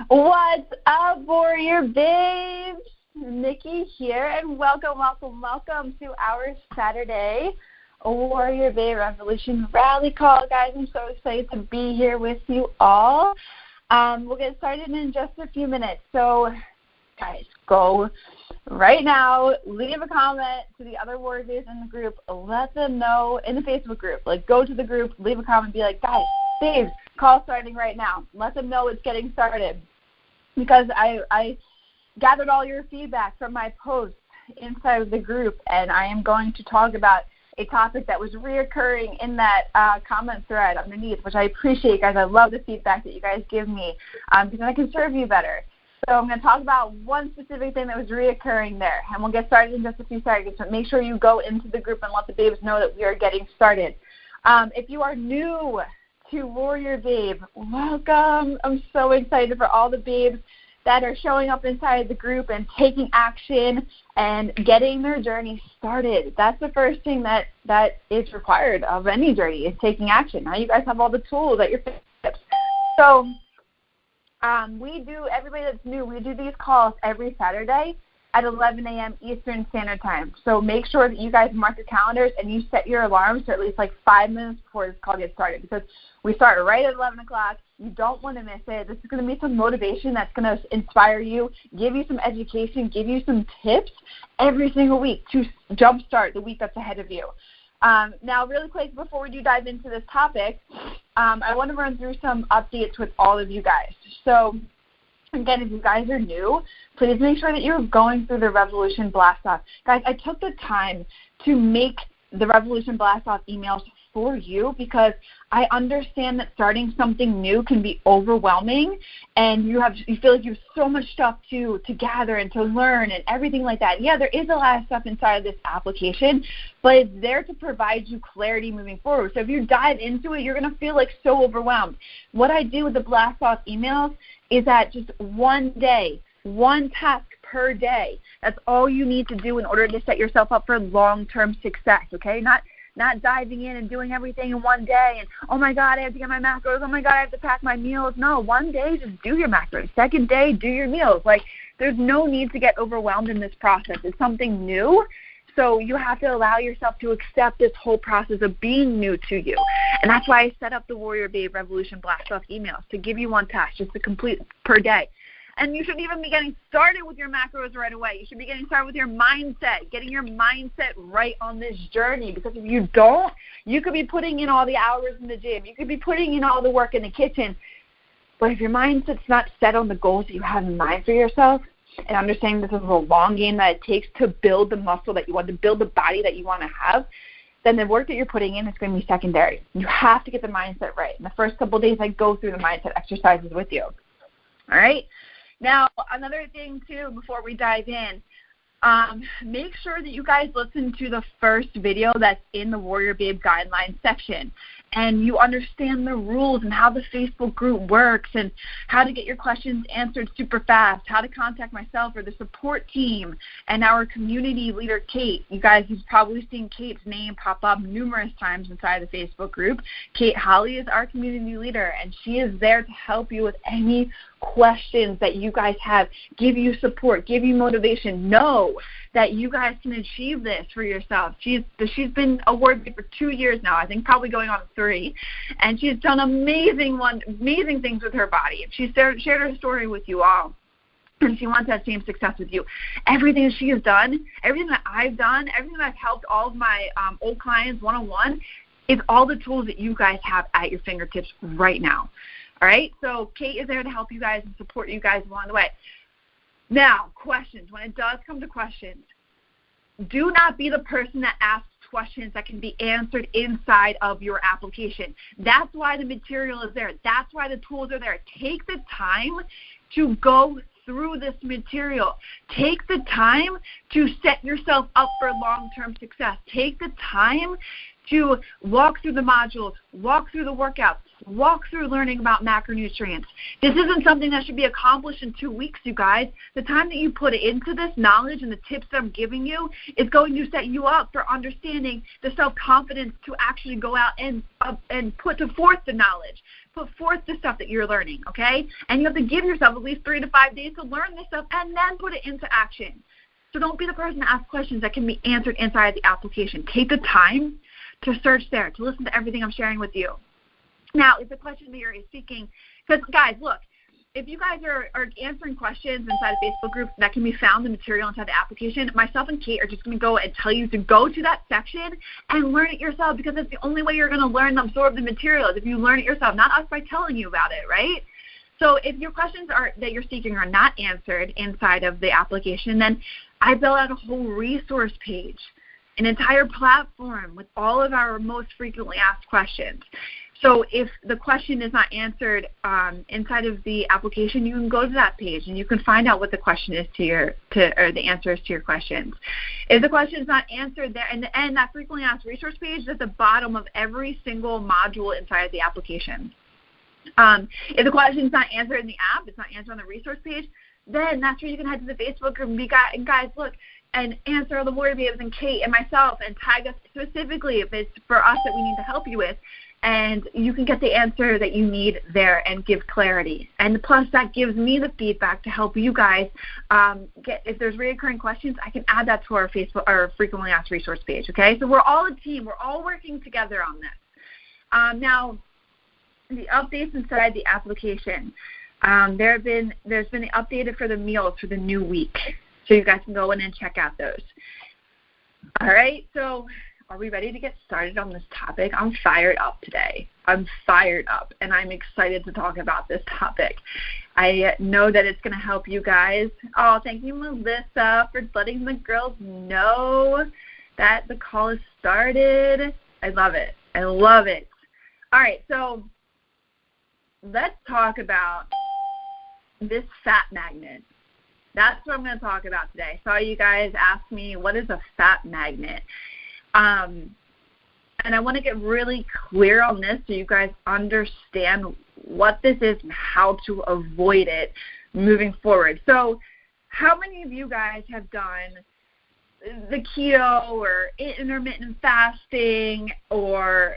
What's up, Warrior Babes? Nikki here, and welcome to our Saturday Warrior Babe Revolution Rally Call. Guys, I'm so excited to be here with you all. We'll get started in just a few minutes. So, guys, go right now, leave a comment to the other Warrior Babes in the group. Let them know in the Facebook group. Like, go to the group, leave a comment, be like, guys, babes, call starting right now. Let them know it's getting started. Because I gathered all your feedback from my posts inside of the group, and I am going to talk about a topic that was reoccurring in that comment thread underneath, which I appreciate, guys. I love the feedback that you guys give me because then I can serve you better. So I'm going to talk about one specific thing that was reoccurring there, and we'll get started in just a few seconds. But make sure you go into the group and let the babes know that we are getting started. If you are new to Warrior Babe, welcome. I'm so excited for all the babes that are showing up inside the group and taking action and getting their journey started. That's the first thing that is required of any journey, is taking action. Now you guys have all the tools at your fingertips. So everybody that's new, we do these calls every Saturday at 11 a.m. Eastern Standard Time. So make sure that you guys mark your calendars and you set your alarms to at least like 5 minutes before this call gets started, because we start right at 11 o'clock. You don't want to miss it. This is going to be some motivation that's going to inspire you, give you some education, give you some tips every single week to jumpstart the week that's ahead of you. Now, really quick, before we do dive into this topic, I want to run through some updates with all of you guys. So, again, if you guys are new, please make sure that you're going through the Revolution Blast-Off. Guys, I took the time to make the Revolution Blast-Off emails for you because I understand that starting something new can be overwhelming, and you feel like you have so much stuff to gather and to learn and everything like that. Yeah, there is a lot of stuff inside of this application, but it's there to provide you clarity moving forward. So if you dive into it, you're going to feel like so overwhelmed. What I do with the Blast-Off emails is that just one day, one task per day. That's all you need to do in order to set yourself up for long-term success, okay? Not diving in and doing everything in one day and, oh, my God, I have to get my macros. Oh, my God, I have to pack my meals. No, one day, just do your macros. Second day, do your meals. Like, there's no need to get overwhelmed in this process. It's something new, so you have to allow yourself to accept this whole process of being new to you. And that's why I set up the Warrior Babe Revolution Blast-Off emails, to give you one task, just to complete per day. And you shouldn't even be getting started with your macros right away. You should be getting started with your mindset, getting your mindset right on this journey. Because if you don't, you could be putting in all the hours in the gym. You could be putting in all the work in the kitchen. But if your mindset's not set on the goals that you have in mind for yourself, and understanding this is a long game that it takes to build the muscle that you want, to build the body that you want to have, then the work that you're putting in is going to be secondary. You have to get the mindset right. In the first couple of days, I go through the mindset exercises with you. All right? Now, another thing, too, before we dive in, make sure that you guys listen to the first video that's in the Warrior Babe Guidelines section, and you understand the rules and how the Facebook group works and how to get your questions answered super fast, how to contact myself or the support team and our community leader, Kate. You guys have probably seen Kate's name pop up numerous times inside the Facebook group. Kate Holly is our community leader, and she is there to help you with any questions that you guys have, give you support, give you motivation. Know that you guys can achieve this for yourself. She's been a Warrior Babe for 2 years now, I think probably going on 3, and she's done amazing things with her body. She shared her story with you all, and she wants that same success with you. Everything that she has done, everything that I've done, everything that I've helped all of my old clients one-on-one, is all the tools that you guys have at your fingertips right now. All right, so Kate is there to help you guys and support you guys along the way. Now, questions. When it does come to questions, do not be the person that asks questions that can be answered inside of your application. That's why the material is there. That's why the tools are there. Take the time to go through this material. Take the time to set yourself up for long-term success. Take the time to walk through the modules, walk through the workouts, walk through learning about macronutrients. This isn't something that should be accomplished in 2 weeks, you guys. The time that you put into this knowledge and the tips that I'm giving you is going to set you up for understanding the self-confidence to actually go out and put forth the knowledge, put forth the stuff that you're learning, okay? And you have to give yourself at least 3 to 5 days to learn this stuff and then put it into action. So don't be the person to ask questions that can be answered inside the application. Take the time to search there, to listen to everything I'm sharing with you. Now, if the question that you're seeking, because, guys, look, if you guys are answering questions inside a Facebook group that can be found, the material inside the application, myself and Kate are just going to go and tell you to go to that section and learn it yourself, because it's the only way you're going to learn and absorb the materials, if you learn it yourself, not us by telling you about it, right? So if your questions that you're seeking are not answered inside of the application, then I built out a whole resource page, an entire platform with all of our most frequently asked questions. So if the question is not answered inside of the application, you can go to that page and you can find out what the question is or the answers to your questions. If the question is not answered there, and that frequently asked resource page is at the bottom of every single module inside of the application. If the question is not answered in the app, it's not answered on the resource page, then that's where you can head to the Facebook group and guys, look, and answer the WarriorBabes and Kate and myself and tag us specifically if it's for us that we need to help you with. And you can get the answer that you need there and give clarity. And plus, that gives me the feedback to help you guys get, if there's recurring questions, I can add that to our Facebook or frequently asked resource page, okay? So we're all a team. We're all working together on this. Now, the updates inside the application. There's been the updated for the meals for the new week. So you guys can go in and check out those. All right, so are we ready to get started on this topic? I'm fired up today. I'm fired up, and I'm excited to talk about this topic. I know that it's going to help you guys. Oh, thank you, Melissa, for letting the girls know that the call is started. I love it. I love it. All right, so let's talk about this fat magnet. That's what I'm going to talk about today. I saw you guys ask me, what is a fat magnet? And I want to get really clear on this so you guys understand what this is and how to avoid it moving forward. So how many of you guys have done the keto or intermittent fasting or,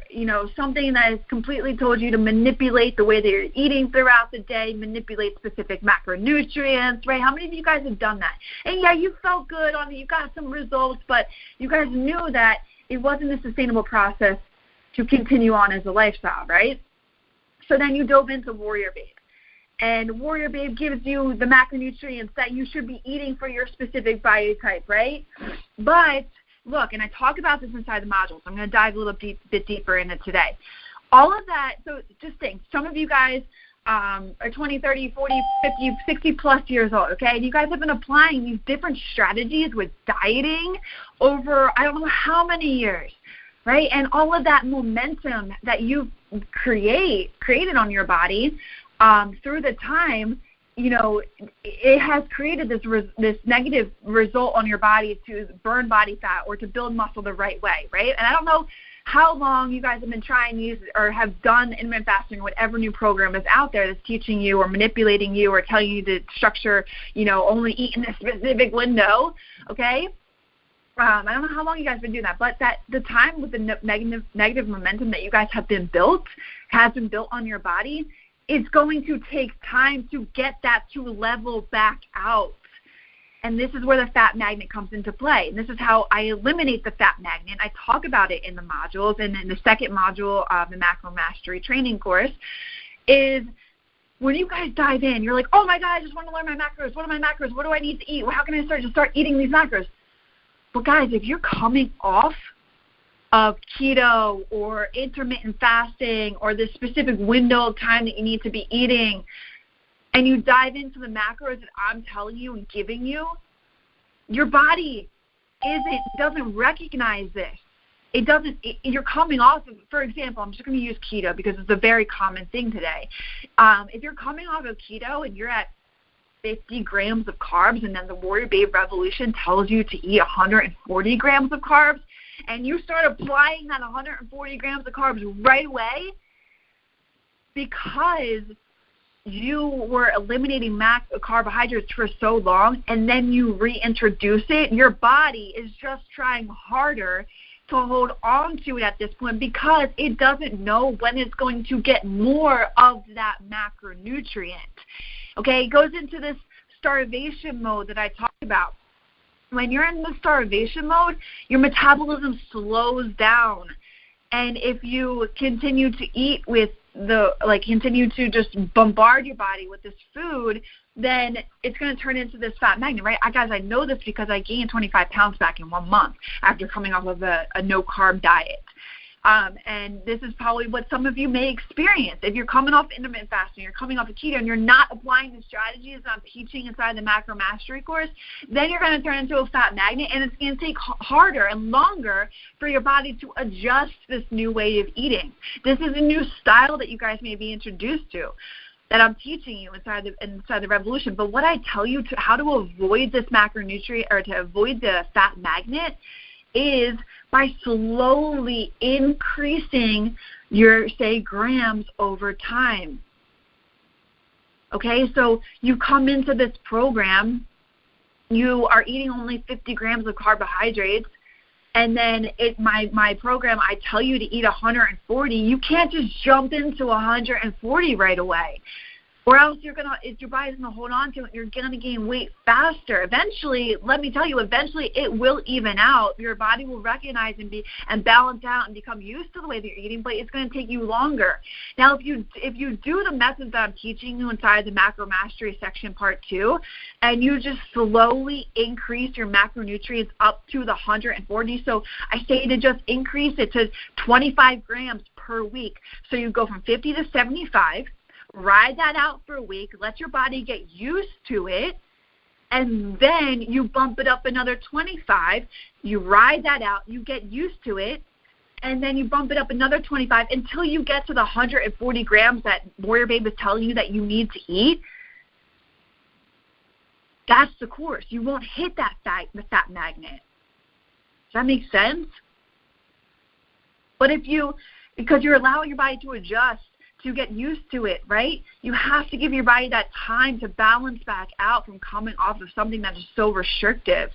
something that has completely told you to manipulate the way that you're eating throughout the day, manipulate specific macronutrients, right? How many of you guys have done that? And yeah, you felt good on it, you got some results, but you guys knew that it wasn't a sustainable process to continue on as a lifestyle, right? So then you dove into WarriorBabe. And WarriorBabe gives you the macronutrients that you should be eating for your specific body type, right? But look, and I talk about this inside the modules. I'm going to dive a little bit deeper in it today. All of that, so just think, some of you guys are 20, 30, 40, 50, 60 plus years old, okay? And you guys have been applying these different strategies with dieting over I don't know how many years, right? And all of that momentum that you created on your body through the time, it has created this negative result on your body to burn body fat or to build muscle the right way, right? And I don't know how long you guys have been trying these or have done intermittent fasting or whatever new program is out there that's teaching you or manipulating you or telling you to structure, only eat in a specific window, okay? I don't know how long you guys have been doing that, but the time with the negative momentum that you guys has been built on your body, it's going to take time to get that to level back out. And this is where the fat magnet comes into play. And this is how I eliminate the fat magnet. I talk about it in the modules. And in the second module of the Macro Mastery training course is when you guys dive in, you're like, oh, my God, I just want to learn my macros. What are my macros? What do I need to eat? How can I start eating these macros? But, guys, if you're coming off of keto or intermittent fasting or the specific window of time that you need to be eating, and you dive into the macros that I'm telling you and giving you, your body doesn't recognize this. You're coming off of, for example, I'm just going to use keto because it's a very common thing today. If you're coming off of keto and you're at 50 grams of carbs and then the WarriorBabe Revolution tells you to eat 140 grams of carbs, and you start applying that 140 grams of carbs right away because you were eliminating max carbohydrates for so long, and then you reintroduce it, your body is just trying harder to hold on to it at this point because it doesn't know when it's going to get more of that macronutrient. Okay, it goes into this starvation mode that I talked about. When you're in the starvation mode, your metabolism slows down. And if you continue to eat with continue to just bombard your body with this food, then it's going to turn into this fat magnet, right? Guys, I know this because I gained 25 pounds back in 1 month after coming off of a no-carb diet. And this is probably what some of you may experience. If you're coming off intermittent fasting, you're coming off a keto, and you're not applying the strategies I'm teaching inside the Macro Mastery course, then you're going to turn into a fat magnet, and it's going to take harder and longer for your body to adjust this new way of eating. This is a new style that you guys may be introduced to that I'm teaching you inside the revolution. But what I tell you to how to avoid this macronutrient or to avoid the fat magnet is by slowly increasing your, say, grams over time. Okay, so you come into this program, you are eating only 50 grams of carbohydrates, and then my program, I tell you to eat 140. You can't just jump into 140 right away. Or else your body's going to hold on to it. You're going to gain weight faster. Eventually, let me tell you, it will even out. Your body will recognize and balance out and become used to the way that you're eating, but it's going to take you longer. Now, if you do the methods that I'm teaching you inside the Macro Mastery section part 2, and you just slowly increase your macronutrients up to the 140, so I say to just increase it to 25 grams per week. So you go from 50 to 75. Ride that out for a week, let your body get used to it, and then you bump it up another 25. You ride that out, you get used to it, and then you bump it up another 25 until you get to the 140 grams that WarriorBabe is telling you that you need to eat. That's the course. You won't hit the fat magnet. Does that make sense? But because you're allowing your body to adjust, to get used to it, right? You have to give your body that time to balance back out from coming off of something that is so restrictive.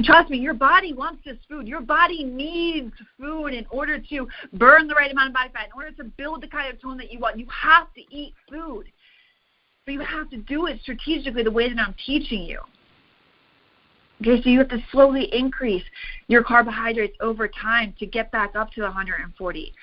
Trust me, your body wants this food. Your body needs food in order to burn the right amount of body fat, in order to build the kind of tone that you want. You have to eat food, but you have to do it strategically the way that I'm teaching you. Okay, so you have to slowly increase your carbohydrates over time to get back up to the 140.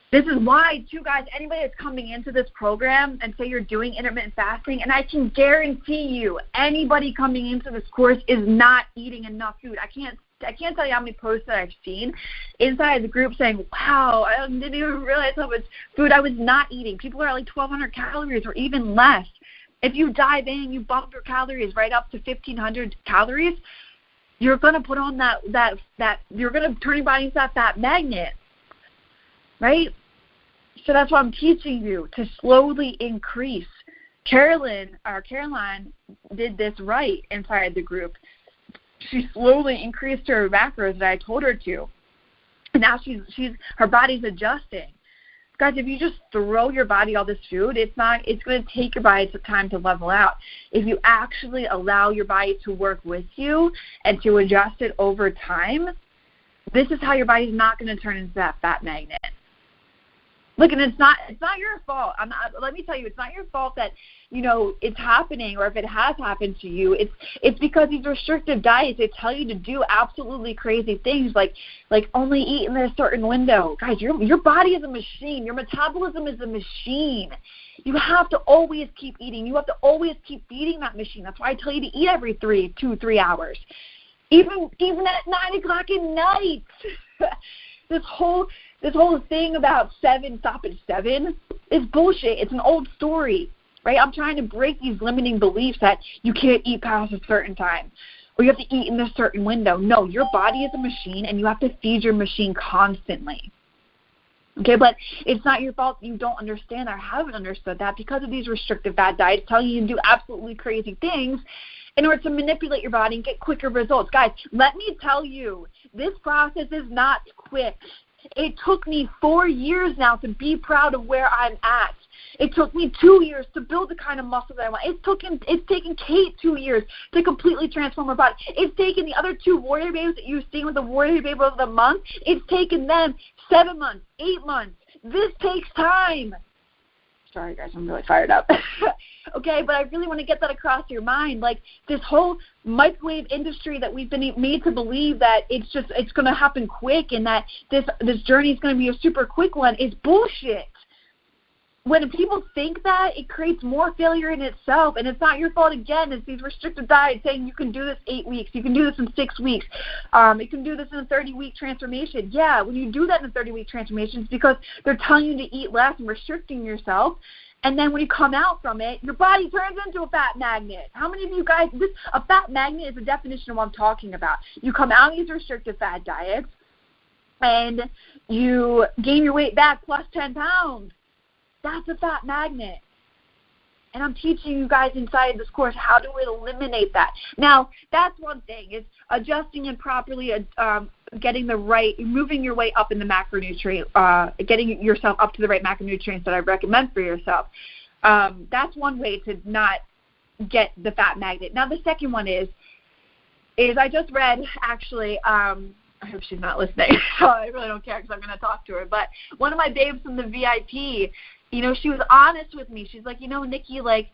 This is why, too, guys, anybody that's coming into this program and say you're doing intermittent fasting, and I can guarantee you anybody coming into this course is not eating enough food. I can't tell you how many posts that I've seen inside the group saying, wow, I didn't even realize how much food I was not eating. People are at like 1,200 calories or even less. If you dive in, you bump your calories right up to 1,500 calories, you're going to put on that you're going to turn your body into that fat magnet. Right? So that's why I'm teaching you to slowly increase. Caroline did this right inside the group. She slowly increased her macros that I told her to. And now her body's adjusting. Guys, if you just throw your body all this food, it's going to take your body some time to level out. If you actually allow your body to work with you and to adjust it over time, this is how your body's not going to turn into that fat magnet. Look, and it's not your fault. Let me tell you, it's not your fault that, it's happening, or if it has happened to you. It's because these restrictive diets, they tell you to do absolutely crazy things like only eat in a certain window. Guys, your body is a machine. Your metabolism is a machine. You have to always keep eating. You have to always keep feeding that machine. That's why I tell you to eat every 2-3 hours, even at 9 o'clock at night. This whole thing about stop at 7 is bullshit. It's an old story, right? I'm trying to break these limiting beliefs that you can't eat past a certain time or you have to eat in a certain window. No, your body is a machine, and you have to feed your machine constantly. Okay, but it's not your fault you don't understand or haven't understood that because of these restrictive fat diets telling you to do absolutely crazy things. in order to manipulate your body and get quicker results. Guys, let me tell you, this process is not quick. It took me 4 years now to be proud of where I'm at. It took me 2 years to build the kind of muscle that I want. It's taken Kate 2 years to completely transform her body. It's taken the other 2 Warrior Babes that you've seen with the Warrior Babe over the month. It's taken them 7 months, 8 months. This takes time. Sorry, guys, I'm really fired up. Okay, but I really want to get that across your mind. Like, this whole microwave industry that we've been made to believe that it's going to happen quick and that this journey is going to be a super quick one is bullshit. When people think that, it creates more failure in itself, and it's not your fault. Again, it's these restrictive diets saying you can do this 8 weeks, you can do this in 6 weeks, you can do this in a 30-week transformation. Yeah, when you do that in a 30-week transformation, it's because they're telling you to eat less and restricting yourself. And then when you come out from it, your body turns into a fat magnet. How many of you guys, a fat magnet is the definition of what I'm talking about. You come out of these restrictive fat diets, and you gain your weight back plus 10 pounds. That's a fat magnet. And I'm teaching you guys inside of this course how to eliminate that. Now, that's one thing, is adjusting and properly getting the right, moving your way up in the macronutrient, getting yourself up to the right macronutrients that I recommend for yourself. That's one way to not get the fat magnet. Now, the second one is I just read, actually, I hope she's not listening. I really don't care because I'm going to talk to her. But one of my babes from the VIP, you know, she was honest with me. She's like, you know, Nikki, like,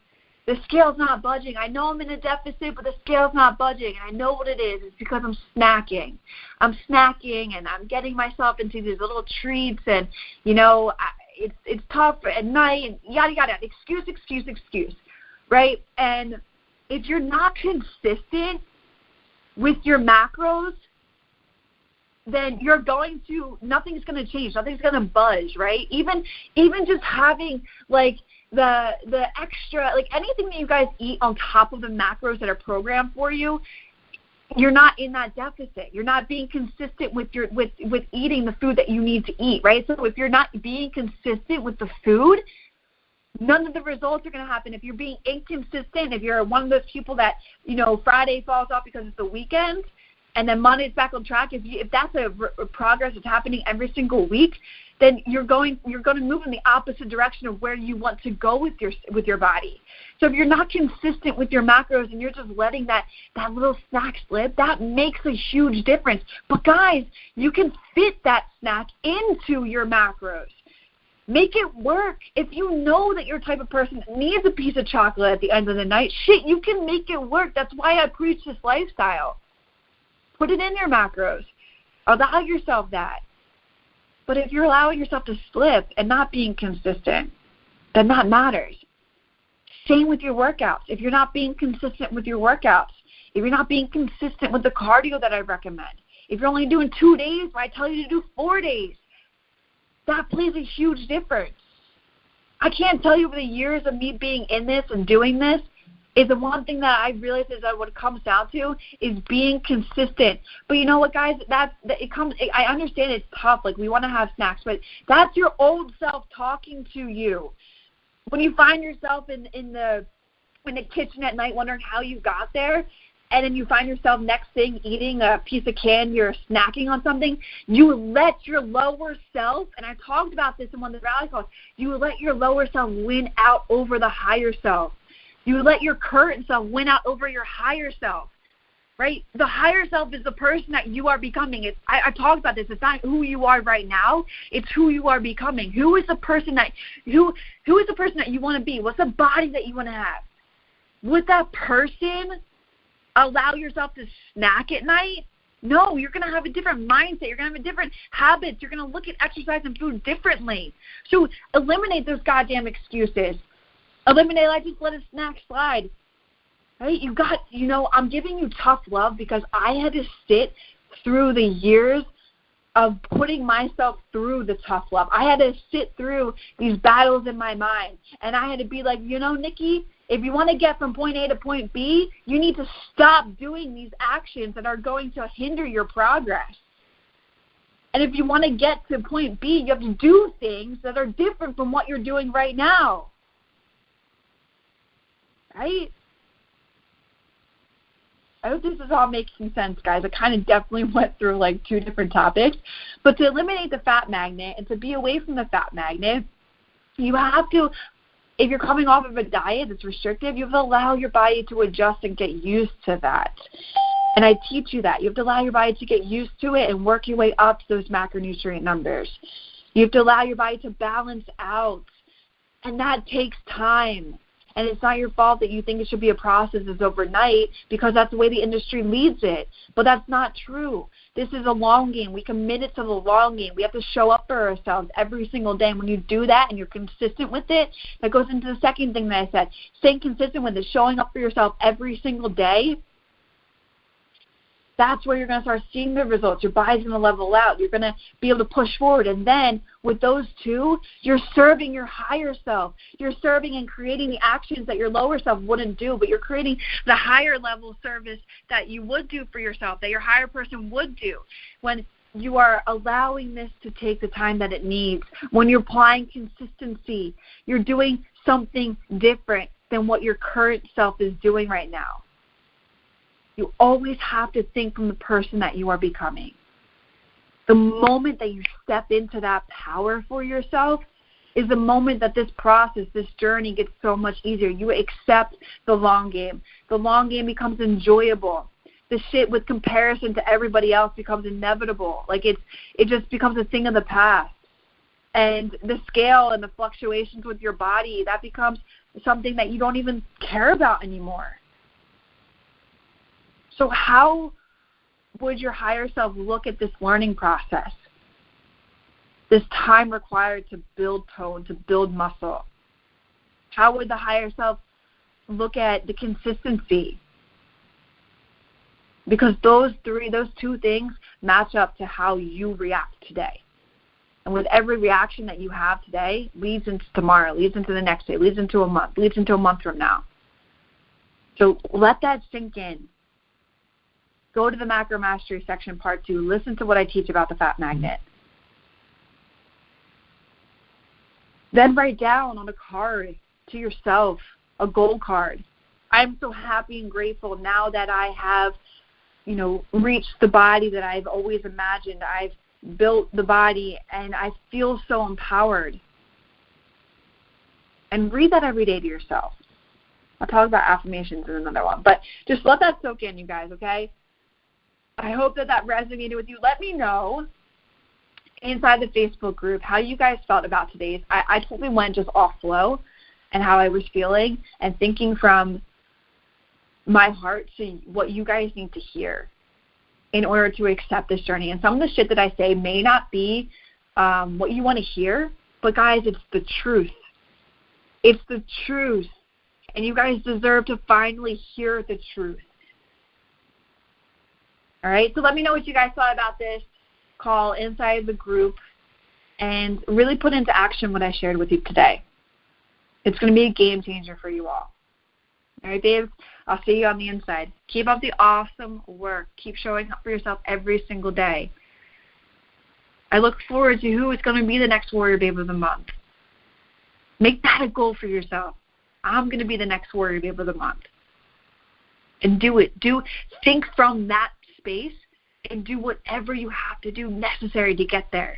the scale's not budging. I know I'm in a deficit, but the scale's not budging. And I know what it is. It's because I'm snacking. I'm snacking, and I'm getting myself into these little treats. And, you know, it's tough at night, and yada, yada. Excuse, right? And if you're not consistent with your macros, then you're nothing's going to change. Nothing's going to budge, right? Even just having, like, the extra, like, anything that you guys eat on top of the macros that are programmed for you, you're not in that deficit. You're not being consistent with eating the food that you need to eat, right? So if you're not being consistent with the food, none of the results are going to happen. If you're being inconsistent, if you're one of those people that, you know, Friday falls off because it's the weekend, and then Monday's back on track, if that's a progress that's happening every single week, then you're going to move in the opposite direction of where you want to go with your body. So if you're not consistent with your macros and you're just letting that little snack slip, that makes a huge difference. But guys, you can fit that snack into your macros. Make it work. If you know that you're the type of person that needs a piece of chocolate at the end of the night, shit, you can make it work. That's why I preach this lifestyle. Put it in your macros. Allow yourself that. But if you're allowing yourself to slip and not being consistent, then that matters. Same with your workouts. If you're not being consistent with your workouts, if you're not being consistent with the cardio that I recommend, if you're only doing 2 days when I tell you to do 4 days, that plays a huge difference. I can't tell you over the years of me being in this and doing this, is the one thing that I realize is that what it comes down to is being consistent. But you know what, guys? I understand it's tough. Like, we want to have snacks, but that's your old self talking to you. When you find yourself in the kitchen at night wondering how you got there, and then you find yourself next thing eating a piece of candy or snacking on something, you let your lower self, and I talked about this in one of the rally calls, you let your lower self win out over the higher self. You let your current self win out over your higher self, right? The higher self is the person that you are becoming. I talked about this. It's not who you are right now. It's who you are becoming. Who is the person that you want to be? What's the body that you want to have? Would that person allow yourself to snack at night? No, you're going to have a different mindset. You're going to have a different habits. You're going to look at exercise and food differently. So eliminate those goddamn excuses. Eliminate, I just let a snack slide. Right? I'm giving you tough love because I had to sit through the years of putting myself through the tough love. I had to sit through these battles in my mind. And I had to be like, Nikki, if you want to get from point A to point B, you need to stop doing these actions that are going to hinder your progress. And if you want to get to point B, you have to do things that are different from what you're doing right now. Right? I hope this is all making sense, guys. I kind of definitely went through like 2 different topics. But to eliminate the fat magnet and to be away from the fat magnet, you have to, if you're coming off of a diet that's restrictive, you have to allow your body to adjust and get used to that. And I teach you that. You have to allow your body to get used to it and work your way up to those macronutrient numbers. You have to allow your body to balance out. And that takes time. And it's not your fault that you think it should be a process that's overnight, because that's the way the industry leads it. But that's not true. This is a long game. We committed to the long game. We have to show up for ourselves every single day. And when you do that and you're consistent with it, that goes into the second thing that I said. Staying consistent with it, showing up for yourself every single day, that's where you're going to start seeing the results. Your body's going to level out. You're going to be able to push forward. And then with those 2, you're serving your higher self. You're serving and creating the actions that your lower self wouldn't do, but you're creating the higher level service that you would do for yourself, that your higher person would do. When you are allowing this to take the time that it needs, when you're applying consistency, you're doing something different than what your current self is doing right now. You always have to think from the person that you are becoming. The moment that you step into that power for yourself is the moment that this process, this journey gets so much easier. You accept the long game. The long game becomes enjoyable. The shit with comparison to everybody else becomes inevitable. Like it just becomes a thing of the past. And the scale and the fluctuations with your body, that becomes something that you don't even care about anymore. So how would your higher self look at this learning process, this time required to build tone, to build muscle? How would the higher self look at the consistency? Because those 2 things match up to how you react today. And with every reaction that you have today leads into tomorrow, leads into the next day, leads into a month, leads into a month from now. So let that sink in. Go to the Macro Mastery section, part 2. Listen to what I teach about the fat magnet. Then write down on a card to yourself, a goal card. I'm so happy and grateful now that I have, reached the body that I've always imagined. I've built the body, and I feel so empowered. And read that every day to yourself. I'll talk about affirmations in another one. But just let that soak in, you guys, okay? I hope that resonated with you. Let me know inside the Facebook group how you guys felt about today's. I totally went just off flow and how I was feeling and thinking from my heart to what you guys need to hear in order to accept this journey. And some of the shit that I say may not be what you want to hear, but guys, it's the truth. It's the truth. And you guys deserve to finally hear the truth. All right, so let me know what you guys thought about this call inside the group and really put into action what I shared with you today. It's going to be a game changer for you all. All right, babes, I'll see you on the inside. Keep up the awesome work. Keep showing up for yourself every single day. I look forward to who is going to be the next Warrior Babe of the month. Make that a goal for yourself. I'm going to be the next Warrior Babe of the month. And do it. Think from that space and do whatever you have to do necessary to get there.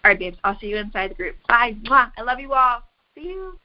All right, babes, I'll see you inside the group. Bye. Mwah. I love you all. See you.